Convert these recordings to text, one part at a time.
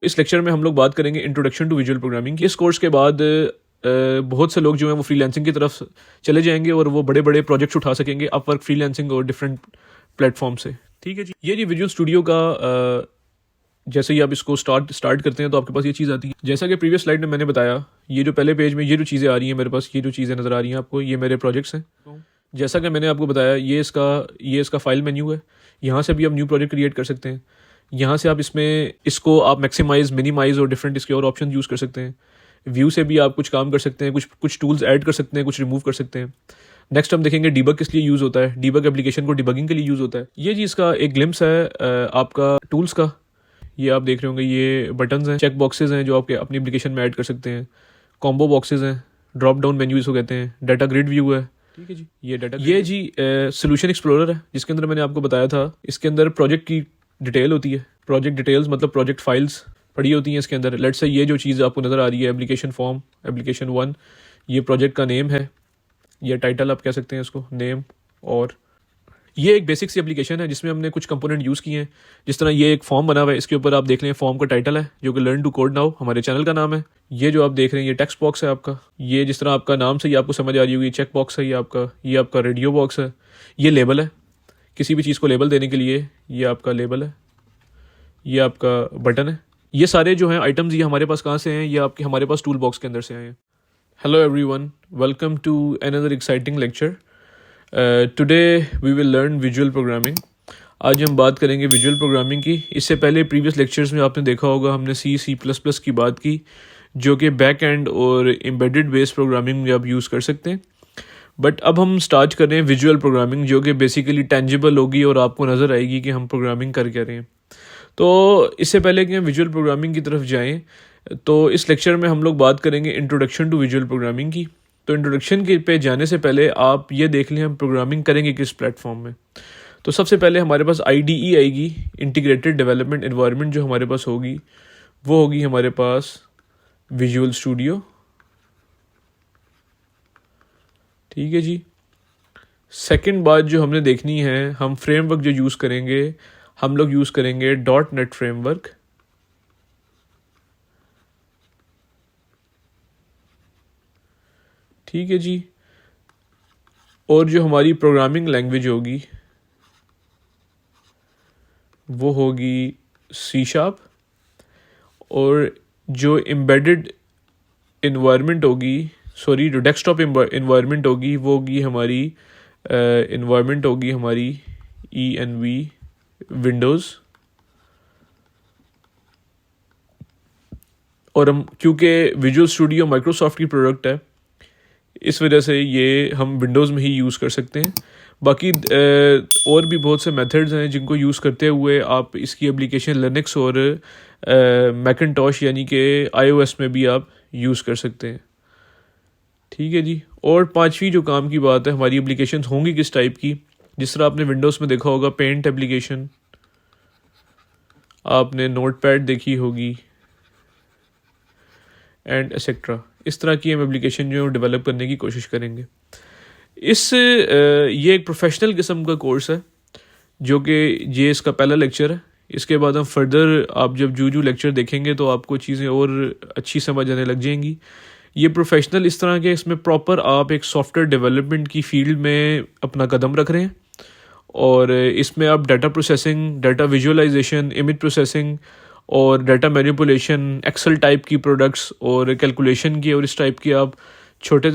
इस लेक्चर में हम लोग बात करेंगे इंट्रोडक्शन टू विजुअल प्रोग्रामिंग। इस कोर्स के बाद बहुत से लोग जो हैं वो फ्रीलांसिंग की तरफ चले जाएंगे और वो बड़े बड़े प्रोजेक्ट्स उठा सकेंगे अपवर्क, फ्रीलांसिंग और डिफरेंट प्लेटफॉर्म से। ठीक है जी, ये जी विजुअल स्टूडियो का जैसे ही आप इसको स्टार्ट करते हैं तो आपके पास ये चीज़ आती है। जैसा कि प्रीवियस स्लाइड में मैंने बताया, ये जो पहले पेज में ये जो चीज़ें आ रही हैं मेरे पास, ये जो चीज़ें नज़र आ रही हैं आपको, ये मेरे प्रोजेक्ट्स हैं। जैसा कि मैंने आपको बताया, ये इसका फाइल मेन्यू है। यहाँ से भी आप न्यू प्रोजेक्ट क्रिएट कर सकते हैं। यहाँ से आप इसको आप मैक्सिमाइज, मिनिमाइज और डिफरेंट इसके और ऑप्शन यूज़ कर सकते हैं। व्यू से भी आप कुछ काम कर सकते हैं, कुछ टूल्स ऐड कर सकते हैं, कुछ रिमूव कर सकते हैं। नेक्स्ट हम देखेंगे डीबग किस लिए यूज़ होता है। डीबग एप्लीकेशन को डिबगिंग के लिए यूज़ होता है। ये जी इसका एक ग्लिम्स है आपका टूल्स का। ये आप देख रहे होंगे, ये बटन्स हैं, चेक बॉक्सेस हैं जो आपके अपनी एप्लीकेशन में ऐड कर सकते हैं। कॉम्बो बॉक्सेस हैं, ड्रॉप डाउन मेन्यू इसको कहते हैं। डाटा ग्रिड व्यू है। ठीक है जी, ये जी सोल्यूशन एक्सप्लोरर है, जिसके अंदर मैंने आपको बताया था, इसके अंदर प्रोजेक्ट की डिटेल होती है। प्रोजेक्ट डिटेल्स मतलब प्रोजेक्ट फाइल्स पड़ी होती हैं इसके अंदर। लेट्स से ये जो चीज़ आपको नज़र आ रही है, एप्लीकेशन फॉर्म, एप्लीकेशन 1, ये प्रोजेक्ट का नेम है, ये टाइटल आप कह सकते हैं इसको, नेम। और ये एक बेसिक सी एप्लीकेशन है जिसमें हमने कुछ कंपोनेंट यूज़ किए हैं। जिस तरह ये एक फॉर्म बना हुआ है, इसके ऊपर आप देख लें फॉर्म का टाइटल है जो कि लर्न टू कोड नाउ हमारे चैनल का नाम है। ये जो आप देख रहे हैं ये टेक्स्ट बॉक्स है आपका। ये जिस तरह आपका नाम से ही आपको समझ आ रही होगी, चेक बॉक्स है ये आपका रेडियो बॉक्स है। ये लेबल है, किसी भी चीज़ को लेबल देने के लिए ये आपका लेबल है। ये आपका बटन है। ये सारे जो हैं आइटम्स, ये हमारे पास कहाँ से हैं, ये आपके हमारे पास टूल बॉक्स के अंदर से आए हैं। Hello everyone, welcome to another exciting lecture. Today we will learn visual programming. आज हम बात करेंगे विजुअल प्रोग्रामिंग की। इससे पहले प्रीवियस लेक्चर्स में आपने देखा होगा हमने C++ की बात की, जो कि बैक एंड और एम्बेडेड बेस्ड प्रोग्रामिंग में आप यूज़ कर सकते हैं। बट अब हम स्टार्ट कर रहे हैं विजुअल प्रोग्रामिंग, जो कि बेसिकली टेंजिबल होगी और आपको नज़र आएगी कि हम प्रोग्रामिंग कर क्या रहे हैं। तो इससे पहले कि हम विजुअल प्रोग्रामिंग की तरफ जाएं, तो इस लेक्चर में हम लोग बात करेंगे इंट्रोडक्शन टू विजुअल प्रोग्रामिंग की। तो इंट्रोडक्शन के पे जाने से पहले आप ये देख लें हम प्रोग्रामिंग करेंगे किस प्लेटफॉर्म में। तो सबसे पहले हमारे पास IDE आएगी, इंटीग्रेटेड डेवलपमेंट एनवायरनमेंट जो हमारे पास होगी वो होगी हमारे पास विजुअल स्टूडियो। ठीक है जी। सेकंड बात जो हमने देखनी है, हम फ्रेमवर्क जो यूज़ करेंगे, हम लोग यूज़ करेंगे .NET फ्रेमवर्क। ठीक है जी। और जो हमारी प्रोग्रामिंग लैंग्वेज होगी वो होगी C#। और जो एम्बेडेड इन्वायरमेंट होगी, सॉरी जो डेस्कटॉप इन्वायरमेंट होगी वो होगी हमारी इन्वायरमेंट होगी हमारी ENV विंडोज़। और हम क्योंकि विजुअल स्टूडियो माइक्रोसॉफ्ट की प्रोडक्ट है, इस वजह से ये हम विंडोज़ में ही यूज़ कर सकते हैं। बाकी और भी बहुत से मेथड्स हैं जिनको यूज़ करते हुए आप इसकी एप्लीकेशन लिनक्स और मैकिन्टॉश यानी कि iOS में भी आप यूज़ कर सकते हैं। ठीक है जी। और पांचवी जो काम की बात है, हमारी एप्लीकेशन होंगी किस टाइप की। जिस तरह आपने विंडोज़ में देखा होगा पेंट एप्लीकेशन, आपने नोटपैड देखी होगी एंड एक्सेट्रा। इस तरह की हम एप्लीकेशन जो है डेवलप करने की कोशिश करेंगे। ये एक प्रोफेशनल किस्म का कोर्स है जो कि ये इसका पहला लेक्चर है। इसके बाद हम फर्दर आप जब जो लेक्चर देखेंगे तो आपको चीज़ें और अच्छी समझ आने लग जाएंगी। ये प्रोफेशनल इस तरह के, इसमें प्रॉपर आप एक सॉफ्टवेयर डेवलपमेंट की फील्ड में अपना कदम रख रहे हैं और इसमें आप data processing, data visualisation, image processing और डाटा मैनिपुलेशन, एक्सेल टाइप की प्रोडक्ट्स और कैलकुलेशन की और इस टाइप की आप छोटे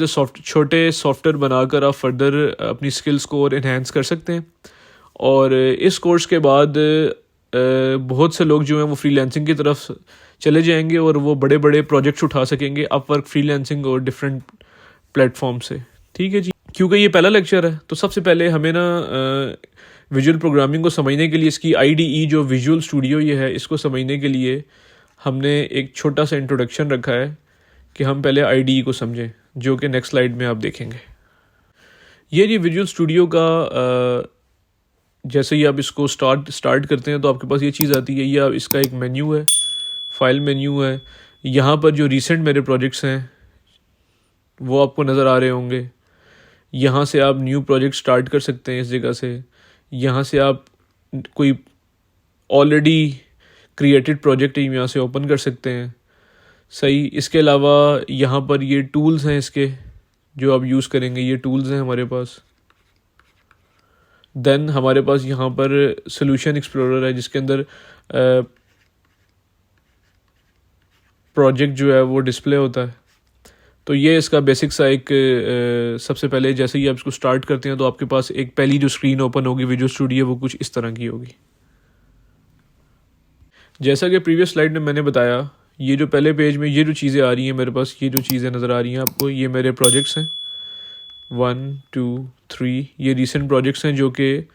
सॉफ्टवेयर बनाकर आप फर्दर अपनी स्किल्स को और इन्हेंस कर सकते हैं। और इस कोर्स के बाद बहुत से लोग जो हैं वो फ्रीलांसिंग की तरफ चले जाएंगे और वो बड़े बड़े प्रोजेक्ट्स उठा सकेंगे अपवर्क, फ्रीलांसिंग और डिफरेंट प्लेटफॉर्म से। ठीक है जी। क्योंकि ये पहला लेक्चर है तो सबसे पहले हमें ना विजुअल प्रोग्रामिंग को समझने के लिए इसकी IDE जो विजुअल स्टूडियो ये है, इसको समझने के लिए हमने एक छोटा सा इंट्रोडक्शन रखा है कि हम पहले IDE को समझें, जो कि नेक्स्ट स्लाइड में आप देखेंगे। ये विजुअल स्टूडियो का जैसे ही आप इसको स्टार्ट करते हैं तो आपके पास ये चीज़ आती है। ये इसका एक मेन्यू है, फाइल मेन्यू है। यहाँ पर जो रिसेंट मेरे प्रोजेक्ट्स हैं वो आपको नज़र आ रहे होंगे। यहाँ से आप न्यू प्रोजेक्ट स्टार्ट कर सकते हैं इस जगह से। यहाँ से आप कोई ऑलरेडी क्रिएटेड प्रोजेक्ट यहाँ से ओपन कर सकते हैं। सही, इसके अलावा यहाँ पर ये टूल्स हैं इसके जो आप यूज़ करेंगे, ये टूल्स हैं हमारे पास। देन हमारे पास यहाँ पर सोल्यूशन एक्सप्लोरर है जिसके अंदर प्रोजेक्ट जो है वो डिस्प्ले होता है। तो ये इसका बेसिक सा एक सबसे पहले जैसे ही आप इसको स्टार्ट करते हैं तो आपके पास एक पहली जो स्क्रीन ओपन होगी विजुअल स्टूडियो वो कुछ इस तरह की होगी। जैसा कि प्रीवियस स्लाइड में मैंने बताया, ये जो पहले पेज में ये जो चीज़ें आ रही हैं मेरे पास, ये जो चीज़ें नज़र आ रही हैं आपको, ये मेरे प्रोजेक्ट्स हैं 1 2 3। ये रीसेंट प्रोजेक्ट्स हैं जो कि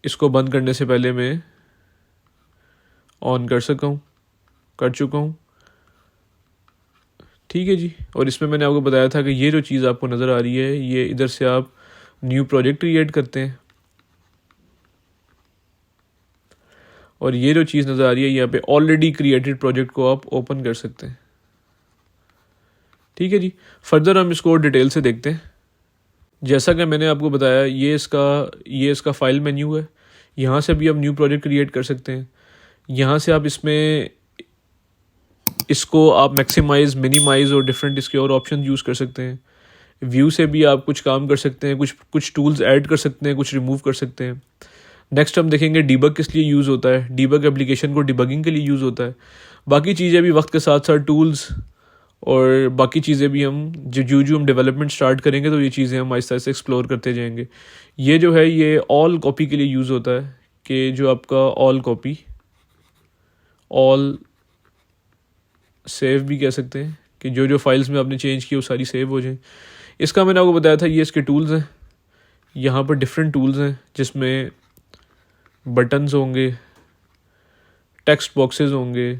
इसको बंद करने से पहले मैं ऑन कर चुका हूँ। ठीक है जी। और इसमें मैंने आपको बताया था कि ये जो चीज़ आपको नज़र आ रही है ये इधर से आप न्यू प्रोजेक्ट क्रिएट करते हैं और ये जो चीज़ नज़र आ रही है यहाँ पे ऑलरेडी क्रिएटेड प्रोजेक्ट को आप ओपन कर सकते हैं। ठीक है जी। फर्दर हम इसको डिटेल से देखते हैं। जैसा कि मैंने आपको बताया ये इसका फाइल मेन्यू है। यहाँ से भी आप न्यू प्रोजेक्ट क्रिएट कर सकते हैं। यहाँ से आप इसको आप मैक्सिमाइज, मिनिमाइज और डिफरेंट इसके और ऑप्शन यूज़ कर सकते हैं। व्यू से भी आप कुछ काम कर सकते हैं, कुछ टूल्स ऐड कर सकते हैं, कुछ रिमूव कर सकते हैं। नेक्स्ट हम देखेंगे डीबग किस लिए यूज़ होता है। डीबग एप्लीकेशन को डिबगिंग के लिए यूज़ होता है। बाकी चीज़ें भी वक्त के साथ साथ टूल्स और बाकी चीज़ें भी हम जो हम डेवलपमेंट स्टार्ट करेंगे तो ये चीज़ें हम आहिस्ता आहिस्ता एक्सप्लोर करते जाएंगे। ये जो है ये ऑल कॉपी के लिए यूज़ होता है कि जो आपका ऑल सेव भी कह सकते हैं कि जो फाइल्स में आपने चेंज की वो सारी सेव हो जाएं। इसका मैंने आपको बताया था ये इसके टूल्स हैं। यहाँ पर डिफरेंट टूल्स हैं जिसमें बटन्स होंगे, टेक्स्ट बॉक्सेस होंगे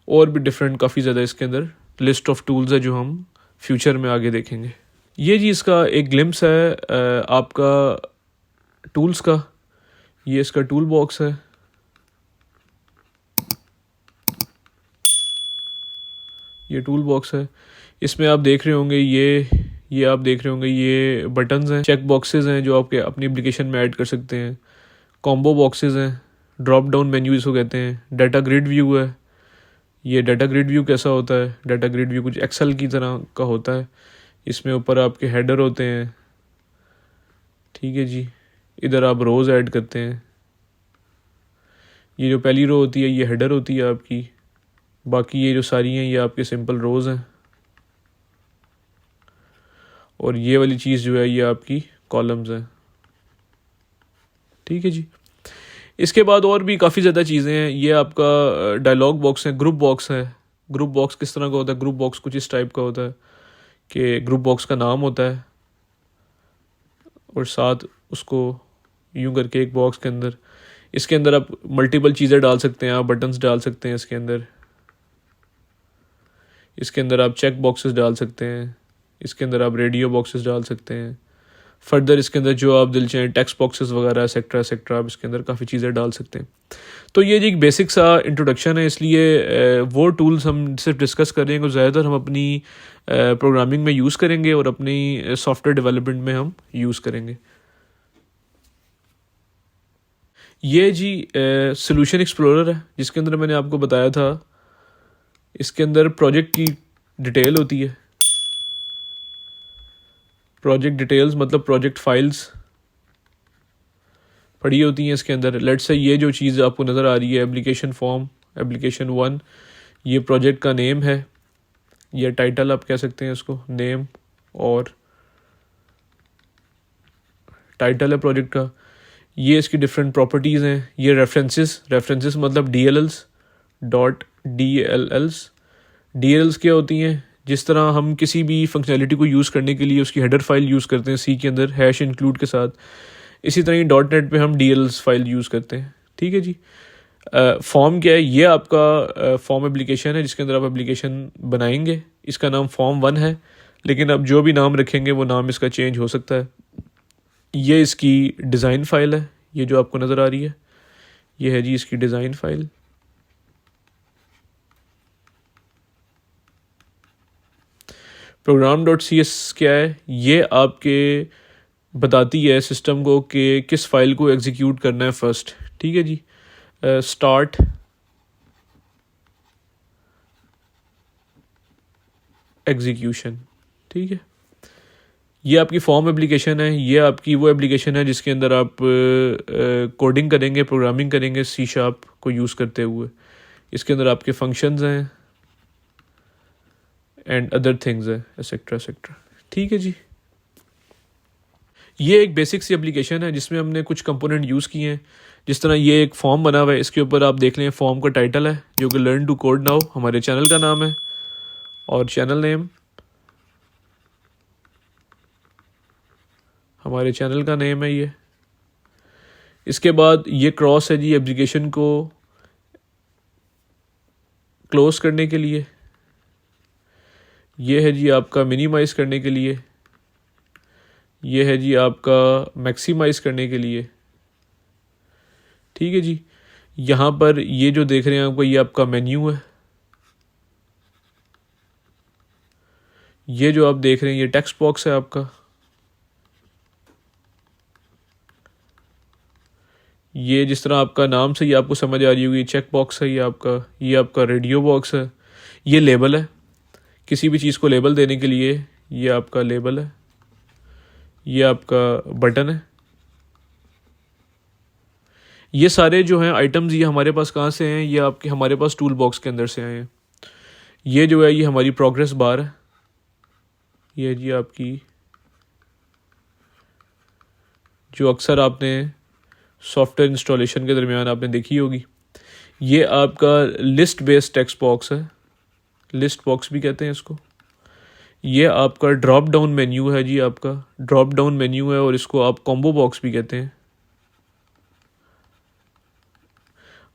और भी डिफरेंट काफ़ी ज़्यादा इसके अंदर लिस्ट ऑफ टूल्स है जो हम फ्यूचर में आगे देखेंगे। ये जी इसका एक ग्लिम्स है आपका टूल्स का। ये इसका टूल बॉक्स है। ये टूल बॉक्स है। इसमें आप देख रहे होंगे ये आप देख रहे होंगे ये बटन्स हैं, चेक बॉक्सेस हैं जो आपके अपनी एप्लीकेशन में ऐड कर सकते हैं, कॉम्बो बॉक्सेस हैं, ड्रॉप डाउन मेन्यू इसको कहते हैं, डाटा ग्रिड व्यू है। ये डाटा ग्रिड व्यू कैसा होता है? डाटा ग्रिड व्यू कुछ एक्सेल की तरह का होता है। इसमें ऊपर आपके हेडर होते हैं। ठीक है जी। इधर आप रोज़ ऐड करते हैं। ये जो पहली रो होती है ये हेडर होती है आपकी, बाकी ये जो सारी हैं ये आपके सिंपल रोज़ हैं और ये वाली चीज़ जो है ये आपकी कॉलम्स हैं। ठीक है जी। इसके बाद और भी काफ़ी ज़्यादा चीज़ें हैं। ये आपका डायलॉग बॉक्स है, ग्रुप बॉक्स है। ग्रुप बॉक्स किस तरह का होता है? ग्रुप बॉक्स कुछ इस टाइप का होता है कि ग्रुप बॉक्स का नाम होता है और साथ उसको यूं करके एक बॉक्स के अंदर, इसके अंदर आप मल्टीपल चीज़ें डाल सकते हैं, आप बटन्स डाल सकते हैं इसके अंदर आप चेक बॉक्सेस डाल सकते हैं, इसके अंदर आप रेडियो बॉक्सेस डाल सकते हैं। फर्दर इसके अंदर जो आप दिल चाहें टेक्स्ट बॉक्सेस वगैरह एक्सेट्रा आप इसके अंदर काफ़ी चीज़ें डाल सकते हैं। तो ये जी एक बेसिक सा इंट्रोडक्शन है, इसलिए वो टूल्स हम सिर्फ डिस्कस करेंगे, ज़्यादातर हम अपनी प्रोग्रामिंग में यूज़ करेंगे और अपनी सॉफ्टवेयर डेवलपमेंट में हम यूज़ करेंगे। ये जी सोल्यूशन एक्सप्लोरर है जिसके अंदर मैंने आपको बताया था इसके अंदर प्रोजेक्ट की डिटेल होती है। प्रोजेक्ट डिटेल्स मतलब प्रोजेक्ट फाइल्स पड़ी होती हैं इसके अंदर। लेट्स से ये जो चीज़ आपको नज़र आ रही है एप्लीकेशन फॉर्म, एप्लीकेशन 1, ये प्रोजेक्ट का नेम है या टाइटल आप कह सकते हैं इसको, नेम और टाइटल है प्रोजेक्ट का। ये इसकी डिफरेंट प्रॉपर्टीज़ हैं। ये रेफरेंसेस मतलब DLLs क्या होती हैं? जिस तरह हम किसी भी फंक्शनैलिटी को यूज़ करने के लिए उसकी हेडर फाइल यूज़ करते हैं सी के अंदर हैश इंक्लूड के साथ, इसी तरह ही .NET पे हम DLLs फाइल यूज़ करते हैं। ठीक है जी। फॉर्म क्या है? ये आपका फॉर्म एप्लीकेशन है जिसके अंदर आप एप्लीकेशन बनाएंगे। इसका नाम फॉर्म 1 है, लेकिन अब जो भी नाम रखेंगे वो नाम इसका चेंज हो सकता है। ये इसकी डिज़ाइन फाइल है, ये जो आपको नज़र आ रही है ये है जी इसकी डिज़ाइन फाइल। program.cs क्या है? ये आपके बताती है सिस्टम को कि किस फाइल को एग्जीक्यूट करना है फर्स्ट। ठीक है जी, स्टार्ट एग्जीक्यूशन। ठीक है, ये आपकी फॉर्म एप्लीकेशन है, ये आपकी वो एप्लीकेशन है जिसके अंदर आप कोडिंग करेंगे, प्रोग्रामिंग करेंगे सी शार्प को यूज़ करते हुए। इसके अंदर आपके फंक्शंस हैं एंड अदर थिंग्स है एक्सेट्रा एक्सेट्रा। ठीक है जी, ये एक बेसिक सी एप्लीकेशन है जिसमें हमने कुछ कंपोनेंट यूज़ किए हैं। जिस तरह ये एक फॉर्म बना हुआ है, इसके ऊपर आप देख लें फॉर्म का टाइटल है जो कि लर्न टू कोड नाउ हमारे चैनल का नाम है, और चैनल नेम हमारे चैनल का नेम है ये। इसके बाद ये क्रॉस है जी एप्लीकेशन को क्लोज करने के लिए, ये है जी आपका मिनिमाइज करने के लिए, ये है जी आपका मैक्सिमाइज करने के लिए। ठीक है जी, यहाँ पर ये जो देख रहे हैं आपको, ये आपका मेन्यू है। ये जो आप देख रहे हैं ये टेक्स्ट बॉक्स है आपका। ये जिस तरह आपका नाम से ही आपको समझ आ रही होगी, चेक बॉक्स है ये आपका रेडियो बॉक्स है। ये लेबल है, किसी भी चीज़ को लेबल देने के लिए ये आपका लेबल है। ये आपका बटन है। ये सारे जो हैं आइटम्स ये हमारे पास कहाँ से हैं, ये आपके हमारे पास टूल बॉक्स के अंदर से आए हैं। ये जो है ये हमारी प्रोग्रेस बार है, ये जी आपकी जो अक्सर आपने सॉफ्टवेयर इंस्टॉलेशन के दरमियान आपने देखी होगी। ये आपका लिस्ट बेस्ड टेक्स्ट बॉक्स है, लिस्ट बॉक्स भी कहते हैं इसको। ये आपका ड्रॉप डाउन मेन्यू है जी, आपका ड्रॉप डाउन मेन्यू है, और इसको आप कॉम्बो बॉक्स भी कहते हैं।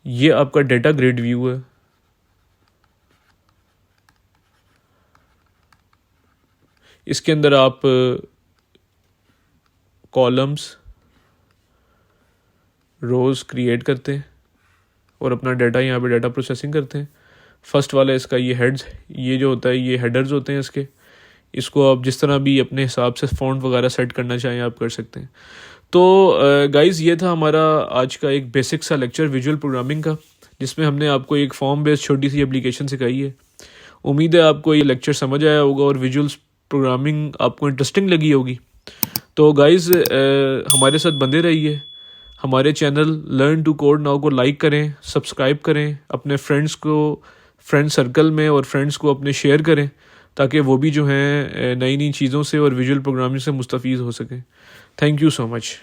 ये आपका डेटा ग्रिड व्यू है। इसके अंदर आप कॉलम्स रोज़ क्रिएट करते हैं और अपना डाटा यहाँ पे डाटा प्रोसेसिंग करते हैं। फर्स्ट वाला इसका ये हेड्स, ये जो होता है ये हेडर्स होते हैं इसके। इसको आप जिस तरह भी अपने हिसाब से फ़ॉन्ट वगैरह सेट करना चाहें आप कर सकते हैं। तो गाइज़ ये था हमारा आज का एक बेसिक सा लेक्चर विजुअल प्रोग्रामिंग का, जिसमें हमने आपको एक फॉर्म बेस्ड छोटी सी एप्लीकेशन सिखाई है। उम्मीद है आपको ये लेक्चर समझ आया होगा और विजुअल प्रोग्रामिंग आपको इंटरेस्टिंग लगी होगी। तो गाइज़ हमारे साथ बंधे रहिए। हमारे channel learn to code now को लाइक करें, सब्सक्राइब करें, अपने फ्रेंड्स को फ्रेंड सर्कल में और फ्रेंड्स को अपने शेयर करें, ताकि वो भी जो हैं नई नई चीज़ों से और विजुअल प्रोग्रामिंग से मुस्तफ़ीज़ हो सकें। Thank you so much.